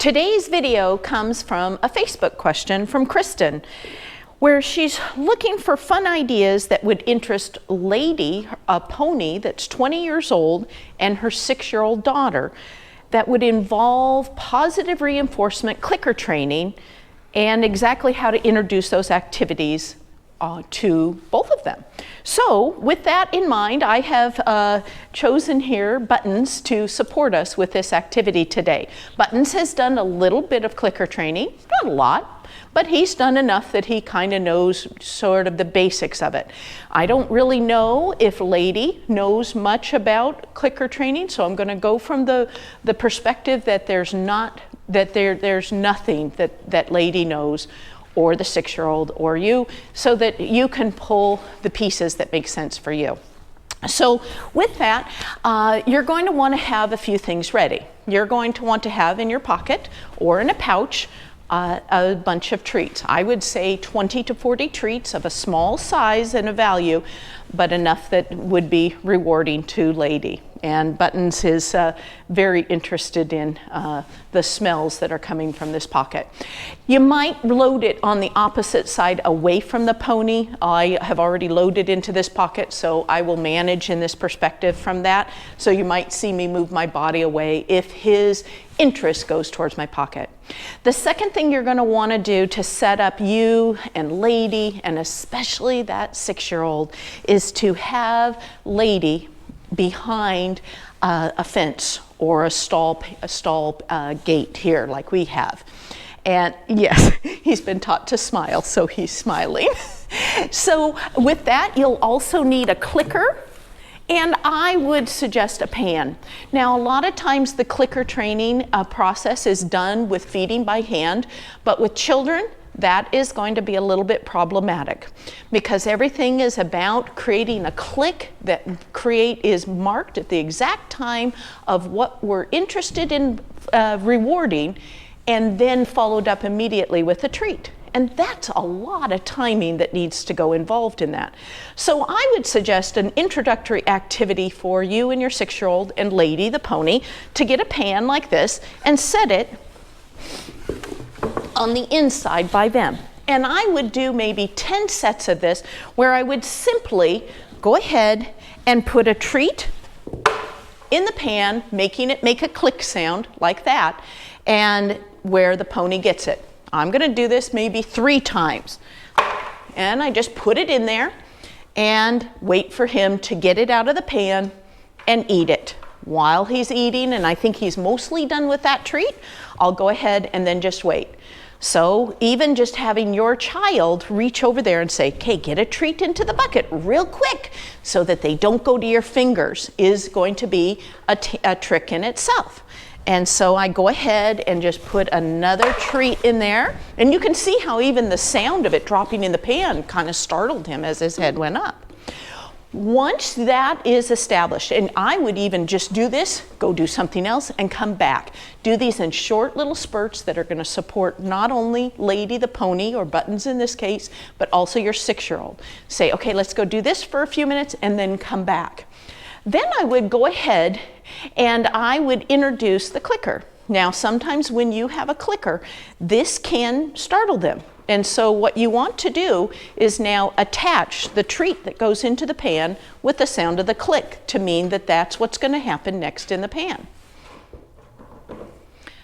Today's video comes from a Facebook question from Kristen, where she's looking for fun ideas that would interest Lady, a pony that's 20 years old, and her 6-year-old daughter, that would involve positive reinforcement clicker training and exactly how to introduce those activities to both of them. So with that in mind, I have chosen here Buttons to support us with this activity today. Buttons has done a little bit of clicker training, not a lot, but he's done enough that he kind of knows sort of the basics of it. I don't really know if Lady knows much about clicker training, so I'm going to go from the perspective that there's nothing that Lady knows, or the 6-year-old, or you, so that you can pull the pieces that make sense for you. So with that, you're going to want to have a few things ready. You're going to want to have in your pocket or in a pouch a bunch of treats. I would say 20 to 40 treats of a small size and a value, but enough that would be rewarding to Lady. And Buttons is very interested in the smells that are coming from this pocket. You might load it on the opposite side away from the pony. I have already loaded into this pocket, so I will manage in this perspective from that. So you might see me move my body away if his interest goes towards my pocket. The second thing you're going to want to do to set up you and Lady, and especially that 6-year-old, is to have Lady behind a fence or a stall gate here like we have. And yes, he's been taught to smile, so he's smiling. So with that, you'll also need a clicker, and I would suggest a pan. Now, a lot of times the clicker training process is done with feeding by hand, but with children, that is going to be a little bit problematic because everything is about creating a click that is marked at the exact time of what we're interested in rewarding, and then followed up immediately with a treat. And that's a lot of timing that needs to go involved in that. So I would suggest an introductory activity for you and your 6-year-old and Lady, the pony, to get a pan like this and set it on the inside by them. And I would do maybe 10 sets of this where I would simply go ahead and put a treat in the pan, making it make a click sound like that, and where the pony gets it. I'm going to do this maybe 3 times. And I just put it in there and wait for him to get it out of the pan and eat it. While he's eating, and I think he's mostly done with that treat, I'll go ahead and then just wait. So even just having your child reach over there and say, okay, get a treat into the bucket real quick so that they don't go to your fingers is going to be a trick in itself. And so I go ahead and just put another treat in there. And you can see how even the sound of it dropping in the pan kind of startled him as his head went up. Once that is established, and I would even just do this, go do something else, and come back. Do these in short little spurts that are going to support not only Lady the pony, or Buttons in this case, but also your 6-year-old. Say, okay, let's go do this for a few minutes, and then come back. Then I would go ahead and I would introduce the clicker. Now, sometimes when you have a clicker, this can startle them. And so what you want to do is now attach the treat that goes into the pan with the sound of the click to mean that that's what's going to happen next in the pan.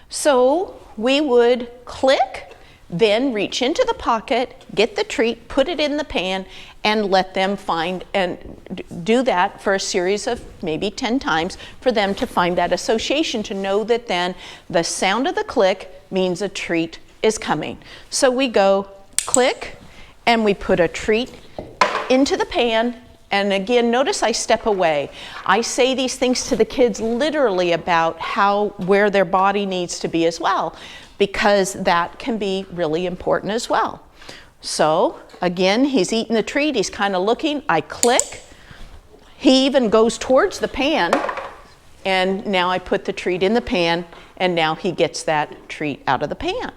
So we would click, then reach into the pocket, get the treat, put it in the pan, and let them find and do that for a series of maybe 10 times for them to find that association, to know that then the sound of the click means a treat is coming. So we go click, and we put a treat into the pan. And again, notice I step away. I say these things to the kids literally about where their body needs to be as well, because that can be really important as well. So again, he's eating the treat, he's kind of looking, I click, he even goes towards the pan, and now I put the treat in the pan, and now he gets that treat out of the pan.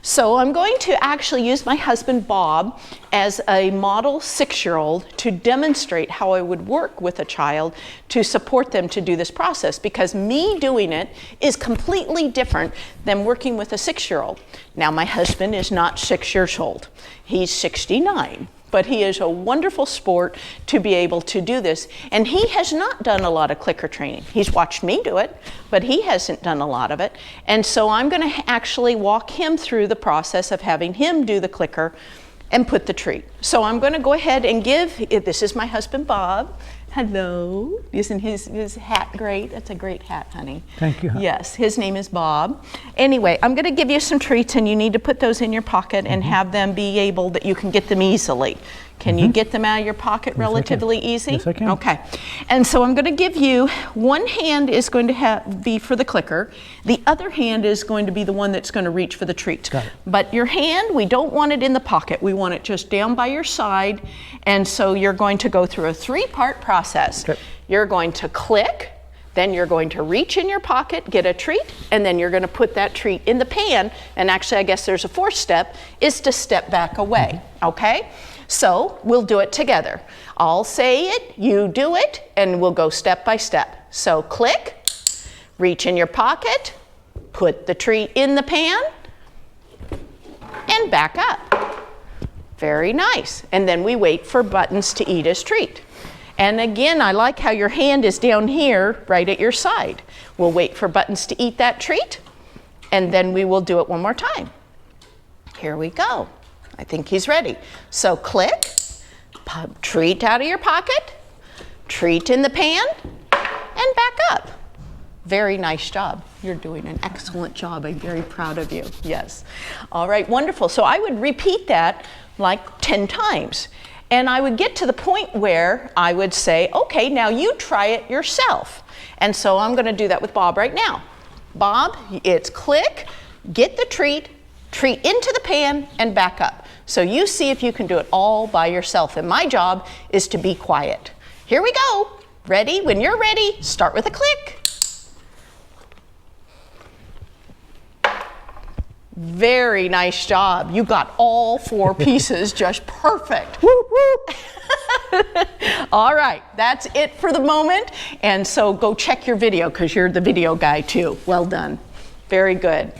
So I'm going to actually use my husband Bob as a model 6-year-old to demonstrate how I would work with a child to support them to do this process, because me doing it is completely different than working with a 6-year-old. Now, my husband is not 6 years old. He's 69. But he is a wonderful sport to be able to do this. And he has not done a lot of clicker training. He's watched me do it, but he hasn't done a lot of it. And so I'm going to actually walk him through the process of having him do the clicker and put the treat. So I'm going to go ahead and this is my husband Bob. Hello. Isn't his hat great? That's a great hat, honey. Thank you. Yes, his name is Bob. Anyway, I'm going to give you some treats, and you need to put those in your pocket and have them be able that you can get them easily. Can you get them out of your pocket relatively easy? Yes, I can. Okay. And so I'm going to give you, one hand is going to be for the clicker. The other hand is going to be the one that's going to reach for the treat. Got it. But your hand, we don't want it in the pocket. We want it just down by your side. And so you're going to go through a 3-part process. Okay. You're going to click, then you're going to reach in your pocket, get a treat, and then you're going to put that treat in the pan. And actually, I guess there's a 4th step, is to step back away, okay? So we'll do it together. I'll say it, you do it, and we'll go step by step. So click, reach in your pocket, put the treat in the pan, and back up. Very nice. And then we wait for Buttons to eat his treat. And again, I like how your hand is down here, right at your side. We'll wait for Buttons to eat that treat, and then we will do it one more time. Here we go. I think he's ready. So click, treat out of your pocket, treat in the pan, and back up. Very nice job. You're doing an excellent job. I'm very proud of you. Yes. All right, wonderful. So I would repeat that like 10 times. And I would get to the point where I would say, okay, now you try it yourself. And so I'm going to do that with Bob right now. Bob, it's click, get the treat, treat into the pan, and back up. So you see if you can do it all by yourself. And my job is to be quiet. Here we go. Ready? When you're ready, start with a click. Very nice job. You got all 4 pieces just perfect. Woo, woo. All right, that's it for the moment. And so go check your video, because you're the video guy too. Well done. Very good.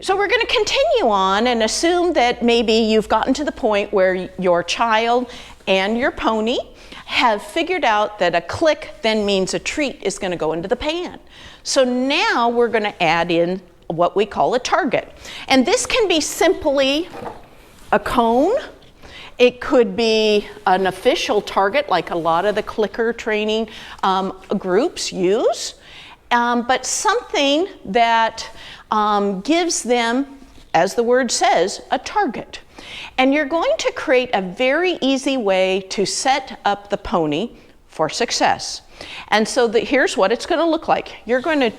So we're going to continue on and assume that maybe you've gotten to the point where your child and your pony have figured out that a click then means a treat is going to go into the pan. So now we're going to add in what we call a target. And this can be simply a cone. It could be an official target, like a lot of the clicker training groups use, but something that gives them, as the word says, a target. And you're going to create a very easy way to set up the pony for success. And so here's what it's going to look like. You're going to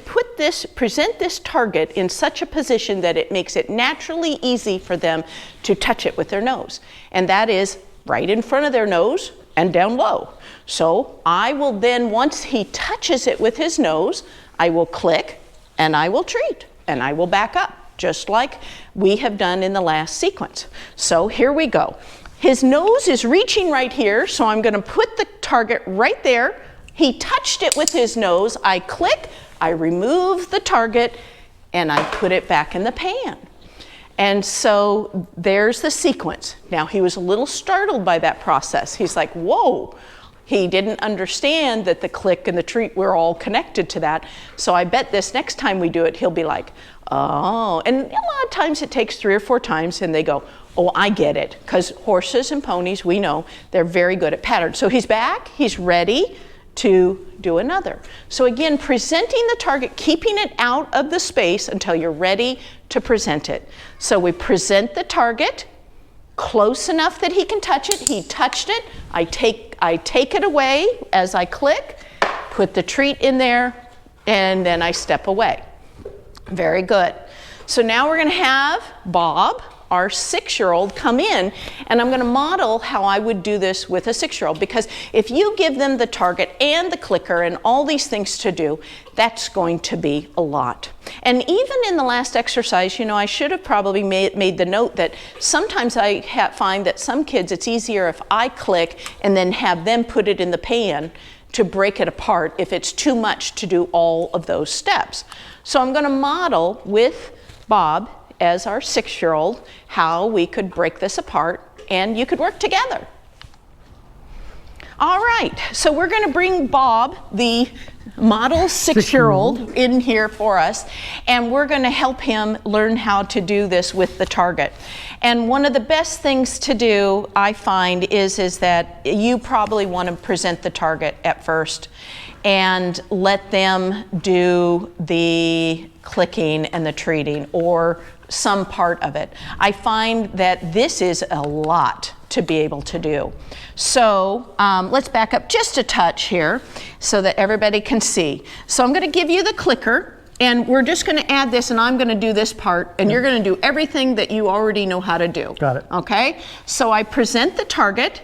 present this target in such a position that it makes it naturally easy for them to touch it with their nose. And that is right in front of their nose and down low. So I will then, once he touches it with his nose, I will click and I will treat and I will back up, just like we have done in the last sequence. So here we go. His nose is reaching right here, so I'm going to put the target right there. He touched it with his nose. I click, I remove the target, and I put it back in the pan. And so there's the sequence. Now, he was a little startled by that process. He's like, whoa. He didn't understand that the click and the treat were all connected to that. So I bet this next time we do it, he'll be like, oh. And a lot of times it takes 3 or 4 times and they go, oh, I get it. Because horses and ponies, we know, they're very good at patterns. So he's back, he's ready to do another. So again, presenting the target, keeping it out of the space until you're ready to present it. So we present the target close enough that he can touch it. He touched it. I take it away as I click, put the treat in there, and then I step away. Very good. So now we're going to have Bob our 6-year-old come in, and I'm going to model how I would do this with a 6-year-old, because if you give them the target and the clicker and all these things to do, that's going to be a lot. And even in the last exercise, you know, I should have probably made the note that sometimes I find that some kids, it's easier if I click and then have them put it in the pan to break it apart if it's too much to do all of those steps. So I'm going to model with Bob as our 6-year-old how we could break this apart, and you could work together. All right, so we're going to bring Bob, the model 6-year-old, in here for us, and we're going to help him learn how to do this with the target. And one of the best things to do, I find, is that you probably want to present the target at first and let them do the clicking and the treating, or some part of it. I find that this is a lot to be able to do. So let's back up just a touch here so that everybody can see. So I'm going to give you the clicker, and we're just going to add this, and I'm going to do this part, and you're going to do everything that you already know how to do. Got it. Okay? So I present the target.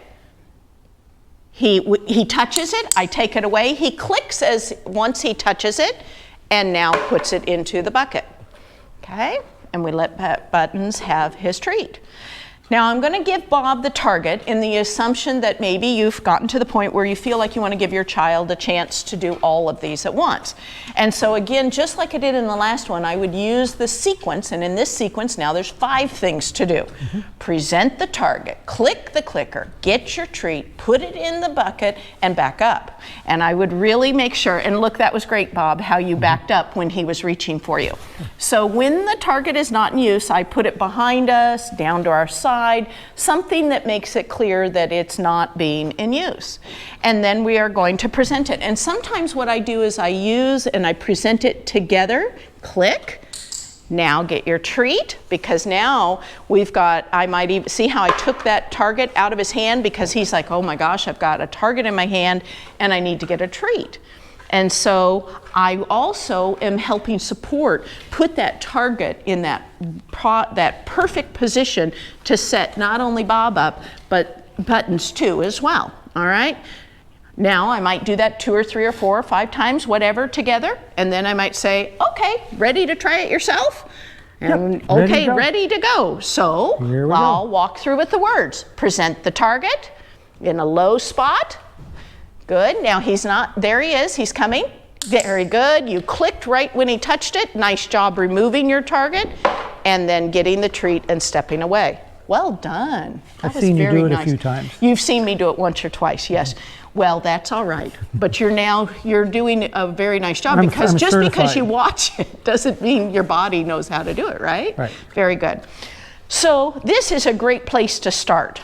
He touches it, I take it away. He clicks once he touches it, and now puts it into the bucket. Okay? And we let Buttons have his treat. Now I'm going to give Bob the target in the assumption that maybe you've gotten to the point where you feel like you want to give your child a chance to do all of these at once. And so again, just like I did in the last one, I would use the sequence, and in this sequence now there's 5 things to do. Present the target, click the clicker, get your treat, put it in the bucket, and back up. And I would really make sure, and look, that was great, Bob, how you backed up when he was reaching for you. So when the target is not in use, I put it behind us, down to our side, something that makes it clear that it's not being in use. And then we are going to present it. And sometimes what I do is I use and I present it together. Click. Now get your treat, because now we've got, I might even see how I took that target out of his hand, because he's like, oh my gosh, I've got a target in my hand and I need to get a treat. And so I also am helping support, put that target in that perfect position to set not only Bob up, but Buttons too as well, all right? Now I might do that 2 or 3 or 4 or 5 times, whatever, together, and then I might say, okay, ready to try it yourself? And yep, okay, ready to go. So I'll walk through with the words. Present the target in a low spot. Good, now he's not, there he is, he's coming. Very good, you clicked right when he touched it. Nice job removing your target and then getting the treat and stepping away. Well done. I've seen you do it a few times. You've seen me do it once or twice, yes. Well, that's all right. But you're doing a very nice job, because just because you watch it doesn't mean your body knows how to do it, right? Right. Very good. So this is a great place to start.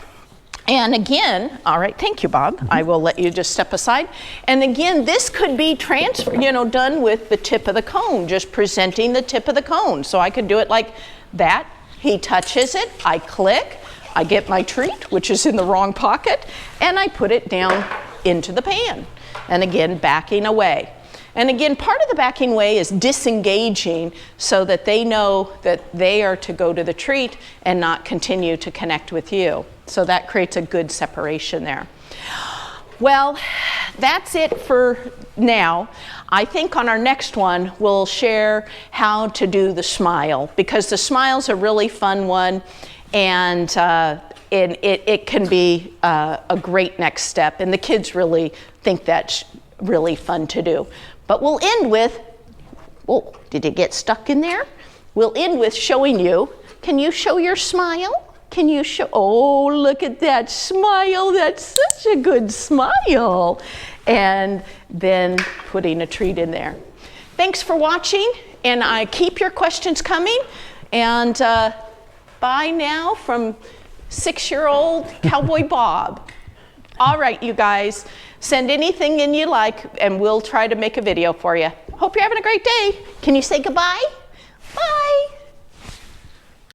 And again, all right, thank you, Bob. I will let you just step aside. And again, this could be done with the tip of the cone, just presenting the tip of the cone. So I could do it like that. He touches it, I click, I get my treat, which is in the wrong pocket, and I put it down into the pan. And again, backing away. And again, part of the backing away is disengaging so that they know that they are to go to the treat and not continue to connect with you. So that creates a good separation there. Well, that's it for now. I think on our next one, we'll share how to do the smile, because the smile's a really fun one, and it can be a great next step, and the kids really think that's really fun to do. But we'll end with, oh, did it get stuck in there? We'll end with showing you, can you show your smile? Can you show, oh, look at that smile, that's such a good smile. And then putting a treat in there. Thanks for watching, and I keep your questions coming. And bye now from 6-year-old Cowboy Bob. All right, you guys, send anything in you like, and we'll try to make a video for you. Hope you're having a great day. Can you say goodbye?